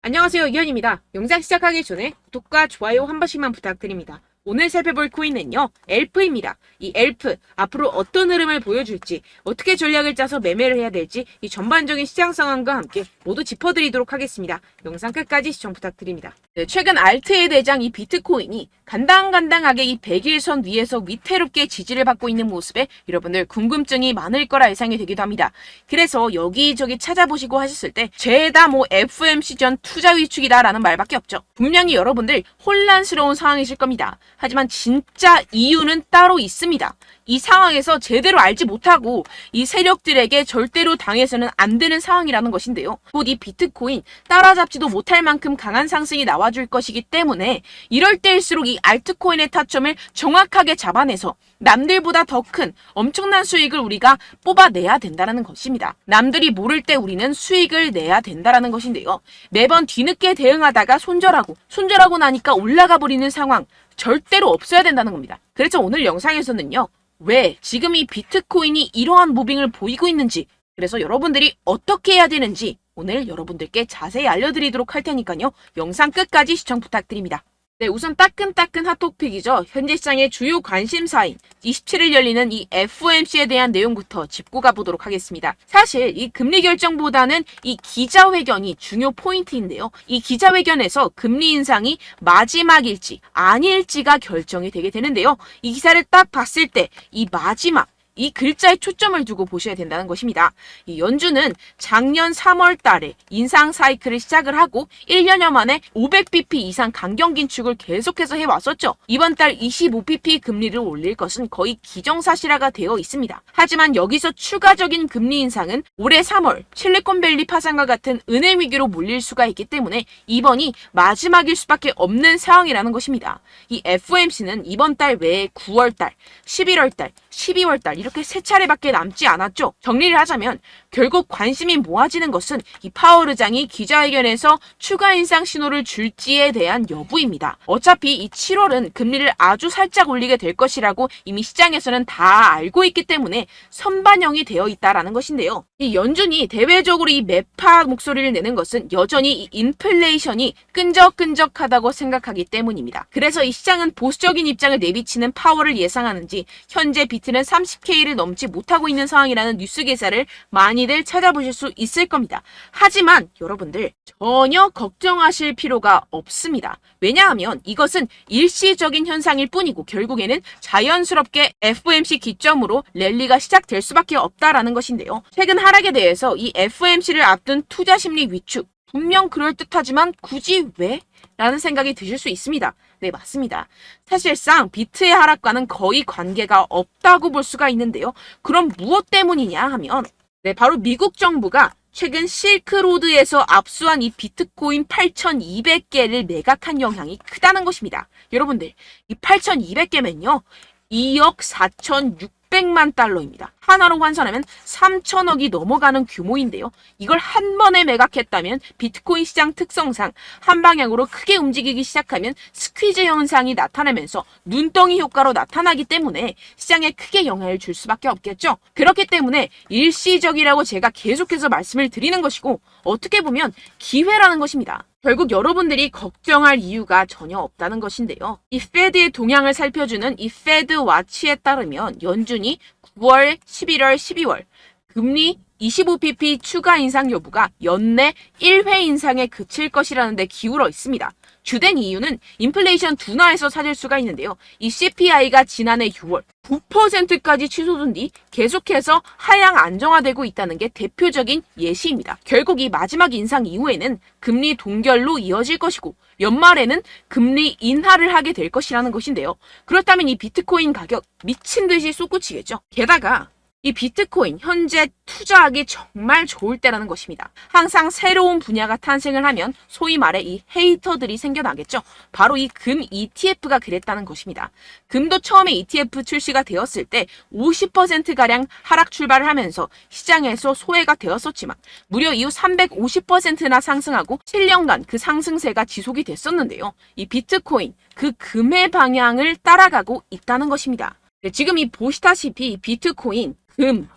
안녕하세요, 이현입니다. 영상 시작하기 전에 구독과 좋아요 한 번씩만 부탁드립니다. 오늘 살펴볼 코인은요, 엘프입니다. 이 엘프, 앞으로 어떤 흐름을 보여줄지, 어떻게 전략을 짜서 매매를 해야 될지, 이 전반적인 시장 상황과 함께 모두 짚어드리도록 하겠습니다. 영상 끝까지 시청 부탁드립니다. 네, 최근 알트의 대장 이 비트코인이 간당간당하게 이 100일선 위에서 위태롭게 지지를 받고 있는 모습에 여러분들 궁금증이 많을 거라 예상이 되기도 합니다. 그래서 여기저기 찾아보시고 하셨을 때 죄다 FOMC 전 투자 위축이다라는 말밖에 없죠. 분명히 여러분들 혼란스러운 상황이실 겁니다. 하지만 진짜 이유는 따로 있습니다. 이 상황에서 제대로 알지 못하고 이 세력들에게 절대로 당해서는 안 되는 상황이라는 것인데요. 곧 이 비트코인 따라잡지도 못할 만큼 강한 상승이 나와줄 것이기 때문에 이럴 때일수록 이 알트코인의 타점을 정확하게 잡아내서 남들보다 더 큰 엄청난 수익을 우리가 뽑아내야 된다는 것입니다. 남들이 모를 때 우리는 수익을 내야 된다는 것인데요. 매번 뒤늦게 대응하다가 손절하고 나니까 올라가 버리는 상황 절대로 없어야 된다는 겁니다. 그래서 오늘 영상에서는요. 왜 지금 이 비트코인이 이러한 무빙을 보이고 있는지, 그래서 여러분들이 어떻게 해야 되는지 오늘 여러분들께 자세히 알려드리도록 할 테니까요. 영상 끝까지 시청 부탁드립니다. 네, 우선 따끈따끈 핫토픽이죠. 현재 시장의 주요 관심사인 27일 열리는 이 FOMC에 대한 내용부터 짚고 가보도록 하겠습니다. 사실 이 금리 결정보다는 이 기자회견이 중요 포인트인데요. 이 기자회견에서 금리 인상이 마지막일지 아닐지가 결정이 되게 되는데요. 이 기사를 딱 봤을 때 이 마지막 이 글자에 초점을 두고 보셔야 된다는 것입니다. 이 연준은 작년 3월 달에 인상 사이클을 시작을 하고 1년여 만에 500bp 이상 강경 긴축을 계속해서 해왔었죠. 이번 달 25bp 금리를 올릴 것은 거의 기정사실화가 되어 있습니다. 하지만 여기서 추가적인 금리 인상은 올해 3월 실리콘밸리 파산과 같은 은행 위기로 몰릴 수가 있기 때문에 이번이 마지막일 수밖에 없는 상황이라는 것입니다. 이 FOMC는 이번 달 외에 9월 달, 11월 달, 12월 달 이렇게 세 차례밖에 남지 않았죠. 정리를 하자면 결국 관심이 모아지는 것은 이 파월 의장이 기자회견에서 추가 인상 신호를 줄지에 대한 여부입니다. 어차피 이 7월은 금리를 아주 살짝 올리게 될 것이라고 이미 시장에서는 다 알고 있기 때문에 선반영이 되어 있다라는 것인데요. 이 연준이 대외적으로 이 매파 목소리를 내는 것은 여전히 이 인플레이션이 끈적끈적하다고 생각하기 때문입니다. 그래서 이 시장은 보수적인 입장을 내비치는 파월을 예상하는지 현재 비트는 30K를 넘지 못하고 있는 상황이라는 뉴스 기사를 많이들 찾아보실 수 있을 겁니다. 하지만 여러분들 전혀 걱정하실 필요가 없습니다. 왜냐하면 이것은 일시적인 현상일 뿐이고 결국에는 자연스럽게 FOMC 기점으로 랠리가 시작될 수밖에 없다라는 것인데요. 최근 하락에 대해서 이 FOMC를 앞둔 투자 심리 위축 분명 그럴듯하지만 굳이 왜? 라는 생각이 드실 수 있습니다. 네, 맞습니다. 사실상 비트의 하락과는 거의 관계가 없다고 볼 수가 있는데요. 그럼 무엇 때문이냐 하면 바로 미국 정부가 최근 실크로드에서 압수한 이 비트코인 8,200개를 매각한 영향이 크다는 것입니다. 여러분들, 이 8,200개면요. 2억 4,600만 달러입니다. 하나로 환산하면 3천억이 넘어가는 규모인데요. 이걸 한 번에 매각했다면 비트코인 시장 특성상 한 방향으로 크게 움직이기 시작하면 스퀴즈 현상이 나타나면서 눈덩이 효과로 나타나기 때문에 시장에 크게 영향을 줄 수밖에 없겠죠. 그렇기 때문에 일시적이라고 제가 계속해서 말씀을 드리는 것이고 어떻게 보면 기회라는 것입니다. 결국 여러분들이 걱정할 이유가 전혀 없다는 것인데요. 이 페드의 동향을 살펴주는 이 페드 와치에 따르면 연준이 9월, 11월, 12월 금리 25bp 추가 인상 여부가 연내 1회 인상에 그칠 것이라는 데 기울어 있습니다. 주된 이유는 인플레이션 둔화에서 찾을 수가 있는데요. 이 CPI가 지난해 6월 9%까지 치솟은 뒤 계속해서 하향 안정화되고 있다는 게 대표적인 예시입니다. 결국 이 마지막 인상 이후에는 금리 동결로 이어질 것이고 연말에는 금리 인하를 하게 될 것이라는 것인데요. 그렇다면 이 비트코인 가격 미친 듯이 솟구치겠죠. 게다가 이 비트코인 현재 투자하기 정말 좋을 때라는 것입니다. 항상 새로운 분야가 탄생을 하면 소위 말해 이 헤이터들이 생겨나겠죠. 바로 이 금 ETF가 그랬다는 것입니다. 금도 처음에 ETF 출시가 되었을 때 50%가량 하락 출발을 하면서 시장에서 소외가 되었었지만 무려 이후 350%나 상승하고 7년간 그 상승세가 지속이 됐었는데요. 이 비트코인 그 금의 방향을 따라가고 있다는 것입니다. 지금 이 보시다시피 비트코인, 금,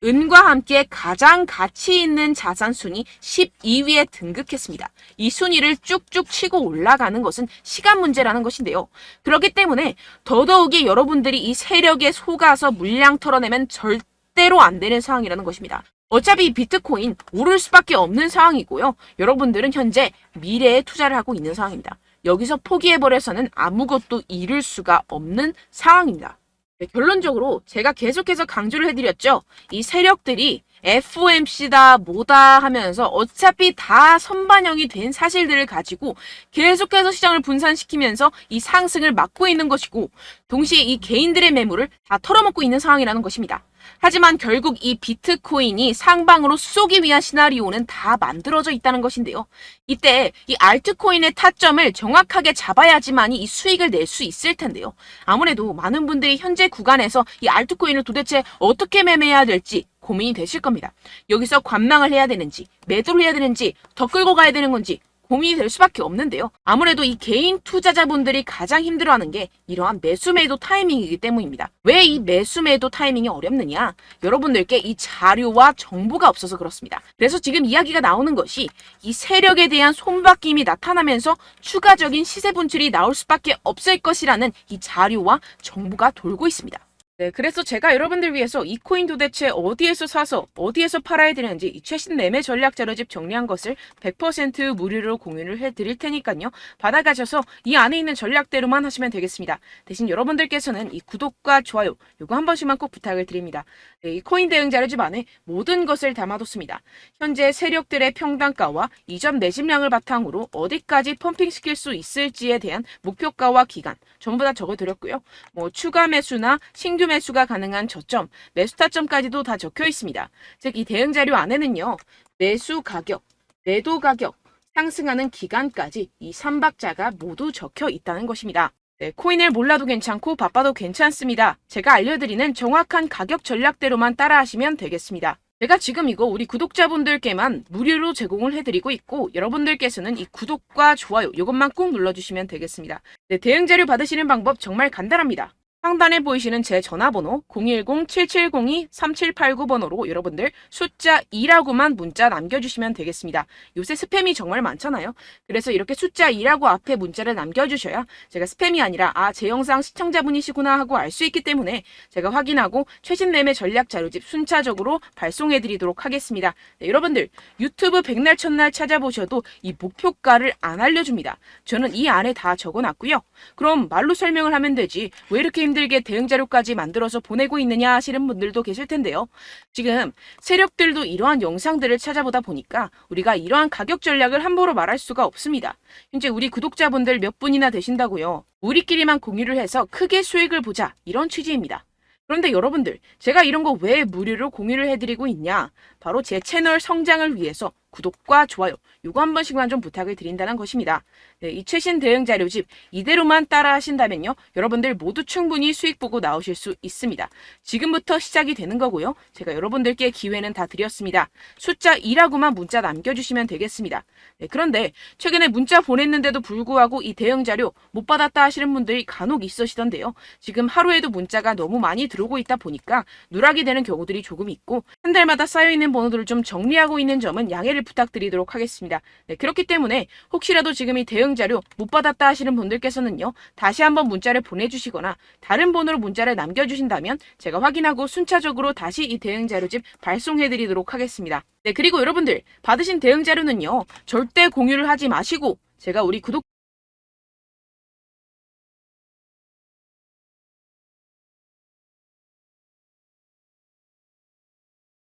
은과 함께 가장 가치 있는 자산 순위 12위에 등극했습니다. 이 순위를 쭉쭉 치고 올라가는 것은 시간 문제라는 것인데요. 그렇기 때문에 더더욱이 여러분들이 이 세력에 속아서 물량 털어내면 절대로 안 되는 상황이라는 것입니다. 어차피 비트코인 오를 수밖에 없는 상황이고요. 여러분들은 현재 미래에 투자를 하고 있는 상황입니다. 여기서 포기해버려서는 아무것도 이룰 수가 없는 상황입니다. 네, 결론적으로 제가 계속해서 강조를 해드렸죠. 이 세력들이 FOMC다 뭐다 하면서 어차피 다 선반영이 된 사실들을 가지고 계속해서 시장을 분산시키면서 이 상승을 막고 있는 것이고, 동시에 이 개인들의 매물을 다 털어먹고 있는 상황이라는 것입니다. 하지만 결국 이 비트코인이 상방으로 쏘기 위한 시나리오는 다 만들어져 있다는 것인데요. 이때 이 알트코인의 타점을 정확하게 잡아야지만이 이 수익을 낼 수 있을 텐데요. 아무래도 많은 분들이 현재 구간에서 이 알트코인을 도대체 어떻게 매매해야 될지 고민이 되실 겁니다. 여기서 관망을 해야 되는지, 매도를 해야 되는지, 더 끌고 가야 되는 건지 고민이 될 수밖에 없는데요. 아무래도 이 개인 투자자분들이 가장 힘들어하는 게 이러한 매수 매도 타이밍이기 때문입니다. 왜 이 매수 매도 타이밍이 어렵느냐? 여러분들께 이 자료와 정보가 없어서 그렇습니다. 그래서 지금 이야기가 나오는 것이 이 세력에 대한 손바뀜이 나타나면서 추가적인 시세 분출이 나올 수밖에 없을 것이라는 이 자료와 정보가 돌고 있습니다. 네, 그래서 제가 여러분들 위해서 이 코인 도대체 어디에서 사서 어디에서 팔아야 되는지 이 최신 매매 전략 자료집 정리한 것을 100% 무료로 공유를 해드릴 테니까요. 받아가셔서 이 안에 있는 전략대로만 하시면 되겠습니다. 대신 여러분들께서는 이 구독과 좋아요 요거 한 번씩만 꼭 부탁을 드립니다. 네, 이 코인 대응 자료집 안에 모든 것을 담아뒀습니다. 현재 세력들의 평단가와 이전 매집량을 바탕으로 어디까지 펌핑시킬 수 있을지에 대한 목표가와 기간 전부 다 적어드렸고요. 뭐 추가 매수나 신규 매수가 가능한 저점, 매수 타점까지도 다 적혀 있습니다. 즉 이 대응 자료 안에는요. 매수 가격, 매도 가격, 상승하는 기간까지 이 3박자가 모두 적혀 있다는 것입니다. 네, 코인을 몰라도 괜찮고 바빠도 괜찮습니다. 제가 알려드리는 정확한 가격 전략대로만 따라하시면 되겠습니다. 제가 지금 이거 우리 구독자분들께만 무료로 제공을 해드리고 있고, 여러분들께서는 이 구독과 좋아요 이것만 꼭 눌러주시면 되겠습니다. 네, 대응 자료 받으시는 방법 정말 간단합니다. 상단에 보이시는 제 전화번호 010-7702-3789번호로 여러분들 숫자 2라고만 문자 남겨주시면 되겠습니다. 요새 스팸이 정말 많잖아요. 그래서 이렇게 숫자 2라고 앞에 문자를 남겨주셔야 제가 스팸이 아니라 제 영상 시청자분이시구나 하고 알 수 있기 때문에 제가 확인하고 최신 매매 전략 자료집 순차적으로 발송해드리도록 하겠습니다. 네, 여러분들 유튜브 백날 첫날 찾아보셔도 이 목표가를 안 알려줍니다. 저는 이 안에 다 적어놨고요. 그럼 말로 설명을 하면 되지 왜 이렇게 힘들게 대응 자료까지 만들어서 보내고 있느냐 하시는 분들도 계실 텐데요. 지금 세력들도 이러한 영상들을 찾아보다 보니까 우리가 이러한 가격 전략을 함부로 말할 수가 없습니다. 현재 우리 구독자분들 몇 분이나 되신다고요. 우리끼리만 공유를 해서 크게 수익을 보자 이런 취지입니다. 그런데 여러분들 제가 이런 거 왜 무료로 공유를 해드리고 있냐? 바로 제 채널 성장을 위해서 구독과 좋아요 요거 한 번씩만 좀 부탁을 드린다는 것입니다. 네, 이 최신 대응 자료집 이대로만 따라 하신다면요. 여러분들 모두 충분히 수익 보고 나오실 수 있습니다. 지금부터 시작이 되는 거고요. 제가 여러분들께 기회는 다 드렸습니다. 숫자 2라고만 문자 남겨주시면 되겠습니다. 네, 그런데 최근에 문자 보냈는데도 불구하고 이 대응 자료 못 받았다 하시는 분들이 간혹 있으시던데요. 지금 하루에도 문자가 너무 많이 들어오고 있다 보니까 누락이 되는 경우들이 조금 있고 한 달마다 쌓여있는 번호들을 좀 정리하고 있는 점은 양해를 부탁드리도록 하겠습니다. 네, 그렇기 때문에 혹시라도 지금 이 대응 자료 못 받았다 하시는 분들께서는요. 다시 한번 문자를 보내주시거나 다른 번호로 문자를 남겨주신다면 제가 확인하고 순차적으로 다시 이 대응 자료집 발송해드리도록 하겠습니다. 네, 그리고 여러분들 받으신 대응 자료는요. 절대 공유를 하지 마시고 제가 우리 구독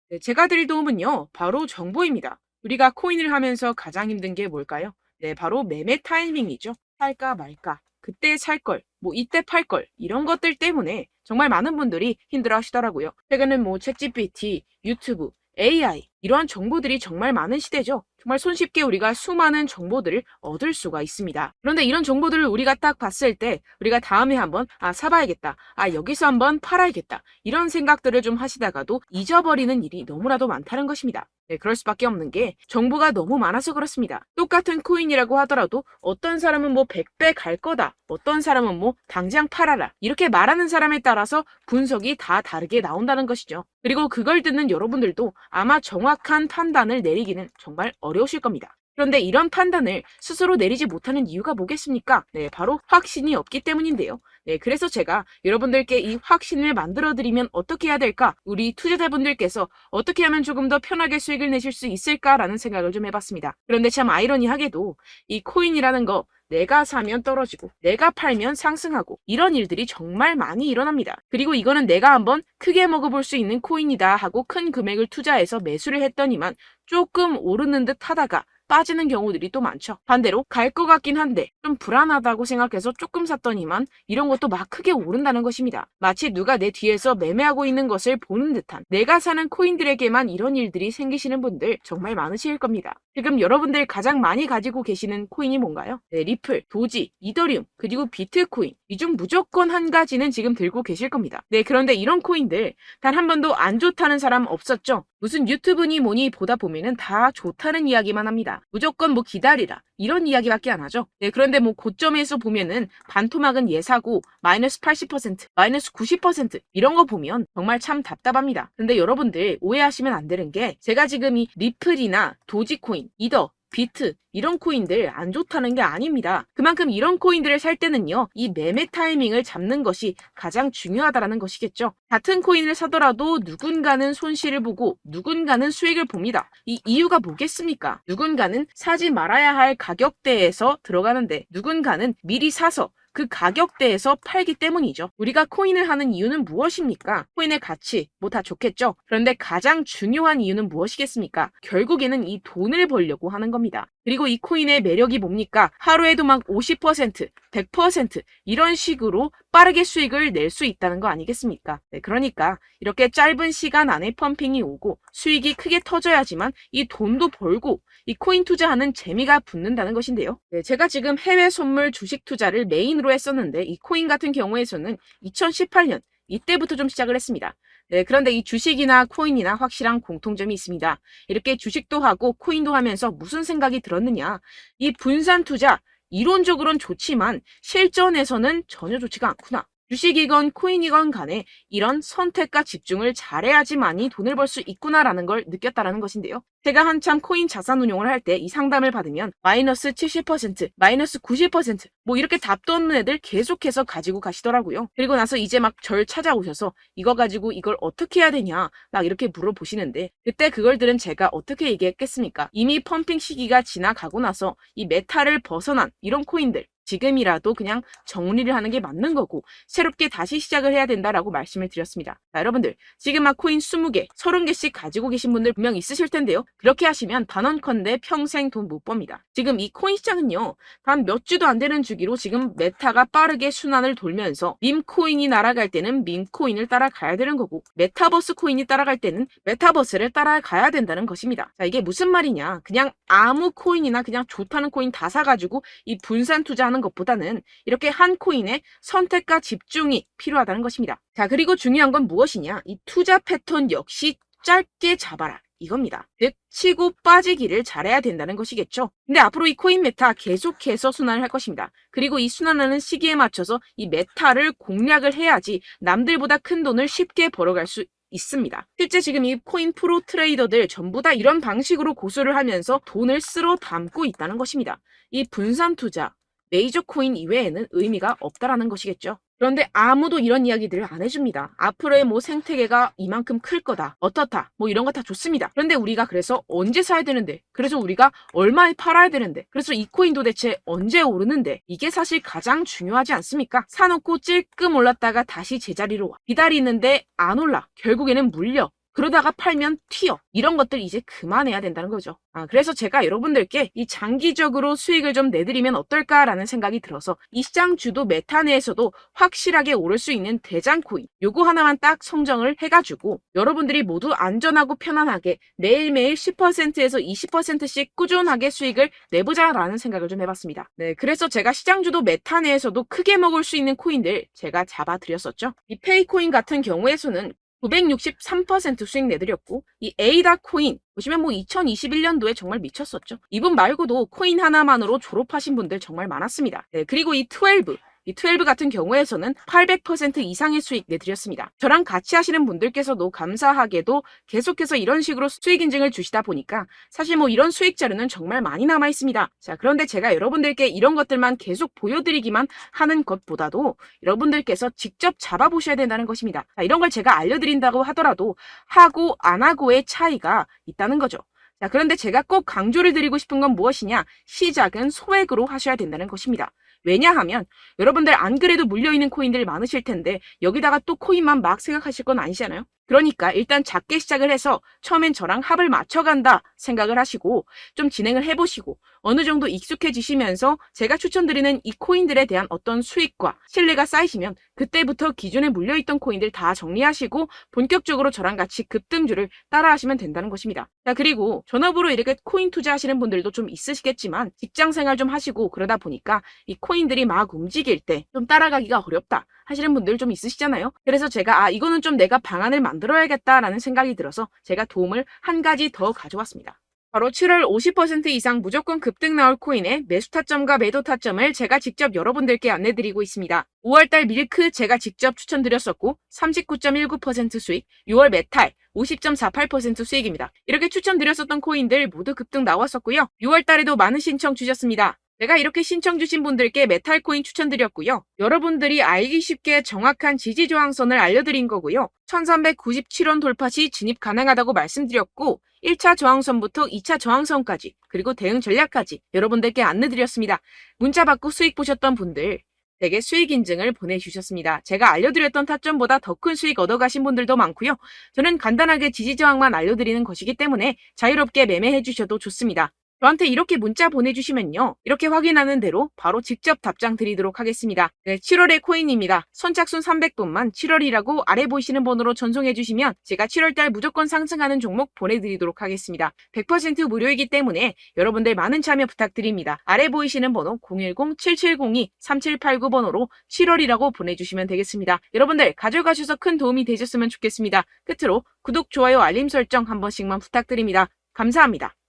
네, 제가 드릴 도움은요. 바로 정보입니다. 우리가 코인을 하면서 가장 힘든 게 뭘까요? 네, 바로 매매 타이밍이죠. 살까 말까, 그때 살 걸, 뭐 이때 팔 걸, 이런 것들 때문에 정말 많은 분들이 힘들어 하시더라고요. 최근엔 뭐 챗GPT, 유튜브, AI 이러한 정보들이 정말 많은 시대죠. 정말 손쉽게 우리가 수많은 정보들을 얻을 수가 있습니다. 그런데 이런 정보들을 우리가 딱 봤을 때 우리가 다음에 한번 사봐야겠다. 여기서 한번 팔아야겠다. 이런 생각들을 좀 하시다가도 잊어버리는 일이 너무나도 많다는 것입니다. 네, 그럴 수밖에 없는 게 정보가 너무 많아서 그렇습니다. 똑같은 코인이라고 하더라도 어떤 사람은 뭐 100배 갈 거다. 어떤 사람은 뭐 당장 팔아라. 이렇게 말하는 사람에 따라서 분석이 다 다르게 나온다는 것이죠. 그리고 그걸 듣는 여러분들도 아마 정확한 판단을 내리기는 정말 어려우실 겁니다. 그런데 이런 판단을 스스로 내리지 못하는 이유가 뭐겠습니까? 네, 바로 확신이 없기 때문인데요. 네, 그래서 제가 여러분들께 이 확신을 만들어드리면 어떻게 해야 될까? 우리 투자자분들께서 어떻게 하면 조금 더 편하게 수익을 내실 수 있을까라는 생각을 좀 해봤습니다. 그런데 참 아이러니하게도 이 코인이라는 거 내가 사면 떨어지고 내가 팔면 상승하고 이런 일들이 정말 많이 일어납니다. 그리고 이거는 내가 한번 크게 먹어볼 수 있는 코인이다 하고 큰 금액을 투자해서 매수를 했더니만 조금 오르는 듯 하다가 빠지는 경우들이 또 많죠. 반대로 갈 것 같긴 한데 좀 불안하다고 생각해서 조금 샀더니만 이런 것도 막 크게 오른다는 것입니다. 마치 누가 내 뒤에서 매매하고 있는 것을 보는 듯한 내가 사는 코인들에게만 이런 일들이 생기시는 분들 정말 많으실 겁니다. 지금 여러분들 가장 많이 가지고 계시는 코인이 뭔가요? 네, 리플, 도지, 이더리움, 그리고 비트코인. 이 중 무조건 한 가지는 지금 들고 계실 겁니다. 네, 그런데 이런 코인들 단 한 번도 안 좋다는 사람 없었죠? 무슨 유튜브니 뭐니 보다 보면은 다 좋다는 이야기만 합니다. 무조건 뭐 기다리라 이런 이야기밖에 안 하죠. 네, 그런데 뭐 고점에서 보면은 반토막은 예사고 마이너스 80%, 마이너스 90% 이런 거 보면 정말 참 답답합니다. 근데 여러분들 오해하시면 안 되는 게 제가 지금 이 리플이나 도지코인, 이더, 비트 이런 코인들 안 좋다는 게 아닙니다. 그만큼 이런 코인들을 살 때는요, 이 매매 타이밍을 잡는 것이 가장 중요하다는 것이겠죠. 같은 코인을 사더라도 누군가는 손실을 보고 누군가는 수익을 봅니다. 이 이유가 뭐겠습니까? 누군가는 사지 말아야 할 가격대에서 들어가는데 누군가는 미리 사서 그 가격대에서 팔기 때문이죠. 우리가 코인을 하는 이유는 무엇입니까? 코인의 가치, 뭐 다 좋겠죠? 그런데 가장 중요한 이유는 무엇이겠습니까? 결국에는 이 돈을 벌려고 하는 겁니다. 그리고 이 코인의 매력이 뭡니까? 하루에도 막 50%, 100% 이런 식으로 빠르게 수익을 낼 수 있다는 거 아니겠습니까? 네, 그러니까 이렇게 짧은 시간 안에 펌핑이 오고 수익이 크게 터져야지만 이 돈도 벌고 이 코인 투자하는 재미가 붙는다는 것인데요. 네, 제가 지금 해외 선물 주식 투자를 메인으로 했었는데 이 코인 같은 경우에서는 2018년 이때부터 좀 시작을 했습니다. 네, 그런데 이 주식이나 코인이나 확실한 공통점이 있습니다. 이렇게 주식도 하고 코인도 하면서 무슨 생각이 들었느냐? 이 분산 투자 이론적으로는 좋지만 실전에서는 전혀 좋지가 않구나. 주식이건 코인이건 간에 이런 선택과 집중을 잘해야지만이 돈을 벌 수 있구나라는 걸 느꼈다라는 것인데요. 제가 한참 코인 자산 운용을 할 때 이 상담을 받으면 마이너스 70%, 마이너스 90% 뭐 이렇게 답도 없는 애들 계속해서 가지고 가시더라고요. 그리고 나서 이제 막 절 찾아오셔서 이거 가지고 이걸 어떻게 해야 되냐 막 이렇게 물어보시는데 그때 그걸 들은 제가 어떻게 얘기했겠습니까? 이미 펌핑 시기가 지나가고 나서 이 메타를 벗어난 이런 코인들 지금이라도 그냥 정리를 하는 게 맞는 거고 새롭게 다시 시작을 해야 된다라고 말씀을 드렸습니다. 자, 여러분들 지금 막 코인 20개, 30개씩 가지고 계신 분들 분명 있으실 텐데요. 그렇게 하시면 단언컨대 평생 돈 못 법니다. 지금 이 코인 시장은요. 단 몇 주도 안 되는 주기로 지금 메타가 빠르게 순환을 돌면서 밈코인이 날아갈 때는 밈코인을 따라가야 되는 거고 메타버스 코인이 따라갈 때는 메타버스를 따라가야 된다는 것입니다. 자, 이게 무슨 말이냐. 그냥 아무 코인이나 그냥 좋다는 코인 다 사가지고 이 분산 투자하는 것보다는 이렇게 한 코인에 선택과 집중이 필요하다는 것입니다. 자, 그리고 중요한 건 무엇이냐? 이 투자 패턴 역시 짧게 잡아라. 이겁니다. 즉 치고 빠지기를 잘해야 된다는 것이겠죠. 근데 앞으로 이 코인 메타 계속해서 순환을 할 것입니다. 그리고 이 순환하는 시기에 맞춰서 이 메타를 공략을 해야지 남들보다 큰 돈을 쉽게 벌어갈 수 있습니다. 실제 지금 이 코인 프로 트레이더들 전부 다 이런 방식으로 고수를 하면서 돈을 쓸어 담고 있다는 것입니다. 이 분산 투자, 메이저 코인 이외에는 의미가 없다라는 것이겠죠. 그런데 아무도 이런 이야기들을 안 해줍니다. 앞으로의 뭐 생태계가 이만큼 클 거다. 어떻다. 뭐 이런 거 다 좋습니다. 그런데 우리가 그래서 언제 사야 되는데? 그래서 우리가 얼마에 팔아야 되는데? 그래서 이 코인 도대체 언제 오르는데? 이게 사실 가장 중요하지 않습니까? 사놓고 찔끔 올랐다가 다시 제자리로 와. 기다리는데 안 올라. 결국에는 물려. 그러다가 팔면 튀어. 이런 것들 이제 그만해야 된다는 거죠. 그래서 제가 여러분들께 이 장기적으로 수익을 좀 내드리면 어떨까라는 생각이 들어서 이 시장 주도 메타 내에서도 확실하게 오를 수 있는 대장 코인 요거 하나만 딱 선정을 해가지고 여러분들이 모두 안전하고 편안하게 매일매일 10%에서 20%씩 꾸준하게 수익을 내보자라는 생각을 좀 해봤습니다. 네, 그래서 제가 시장 주도 메타 내에서도 크게 먹을 수 있는 코인들 제가 잡아드렸었죠. 이 페이코인 같은 경우에서는 963% 수익 내드렸고 이 에이다 코인 보시면 2021년도에 정말 미쳤었죠. 이분 말고도 코인 하나만으로 졸업하신 분들 정말 많았습니다. 네, 그리고 이 12 같은 경우에서는 800% 이상의 수익 내드렸습니다. 저랑 같이 하시는 분들께서도 감사하게도 계속해서 이런 식으로 수익 인증을 주시다 보니까 사실 이런 수익 자료는 정말 많이 남아 있습니다. 자, 그런데 제가 여러분들께 이런 것들만 계속 보여드리기만 하는 것보다도 여러분들께서 직접 잡아보셔야 된다는 것입니다. 자, 이런 걸 제가 알려드린다고 하더라도 하고 안 하고의 차이가 있다는 거죠. 자, 그런데 제가 꼭 강조를 드리고 싶은 건 무엇이냐? 시작은 소액으로 하셔야 된다는 것입니다. 왜냐하면 여러분들 안 그래도 물려있는 코인들 많으실 텐데 여기다가 또 코인만 막 생각하실 건 아니잖아요. 그러니까 일단 작게 시작을 해서 처음엔 저랑 합을 맞춰간다 생각을 하시고 좀 진행을 해보시고 어느 정도 익숙해지시면서 제가 추천드리는 이 코인들에 대한 어떤 수익과 신뢰가 쌓이시면 그때부터 기존에 물려있던 코인들 다 정리하시고 본격적으로 저랑 같이 급등주를 따라하시면 된다는 것입니다. 자, 그리고 전업으로 이렇게 코인 투자하시는 분들도 좀 있으시겠지만 직장 생활 좀 하시고 그러다 보니까 이 코인들이 막 움직일 때 좀 따라가기가 어렵다 하시는 분들 좀 있으시잖아요. 그래서 제가 이거는 좀 내가 방안을 만들어야겠다라는 생각이 들어서 제가 도움을 한 가지 더 가져왔습니다. 바로 7월 50% 이상 무조건 급등 나올 코인의 매수 타점과 매도 타점을 제가 직접 여러분들께 안내드리고 있습니다. 5월달 밀크 제가 직접 추천드렸었고 39.19% 수익, 6월 메탈 50.48% 수익입니다. 이렇게 추천드렸었던 코인들 모두 급등 나왔었고요. 6월달에도 많은 신청 주셨습니다. 제가 이렇게 신청 주신 분들께 메탈코인 추천드렸고요. 여러분들이 알기 쉽게 정확한 지지저항선을 알려드린 거고요. 1397원 돌파 시 진입 가능하다고 말씀드렸고 1차 저항선부터 2차 저항선까지 그리고 대응 전략까지 여러분들께 안내드렸습니다. 문자 받고 수익 보셨던 분들 되게 수익 인증을 보내주셨습니다. 제가 알려드렸던 타점보다 더 큰 수익 얻어가신 분들도 많고요. 저는 간단하게 지지저항만 알려드리는 것이기 때문에 자유롭게 매매해 주셔도 좋습니다. 저한테 이렇게 문자 보내주시면요. 이렇게 확인하는 대로 바로 직접 답장 드리도록 하겠습니다. 네, 7월의 코인입니다. 선착순 300분만 7월이라고 아래 보이시는 번호로 전송해 주시면 제가 7월달 무조건 상승하는 종목 보내드리도록 하겠습니다. 100% 무료이기 때문에 여러분들 많은 참여 부탁드립니다. 아래 보이시는 번호 010-7702-3789 번호로 7월이라고 보내주시면 되겠습니다. 여러분들 가져가셔서 큰 도움이 되셨으면 좋겠습니다. 끝으로 구독, 좋아요, 알림 설정 한 번씩만 부탁드립니다. 감사합니다.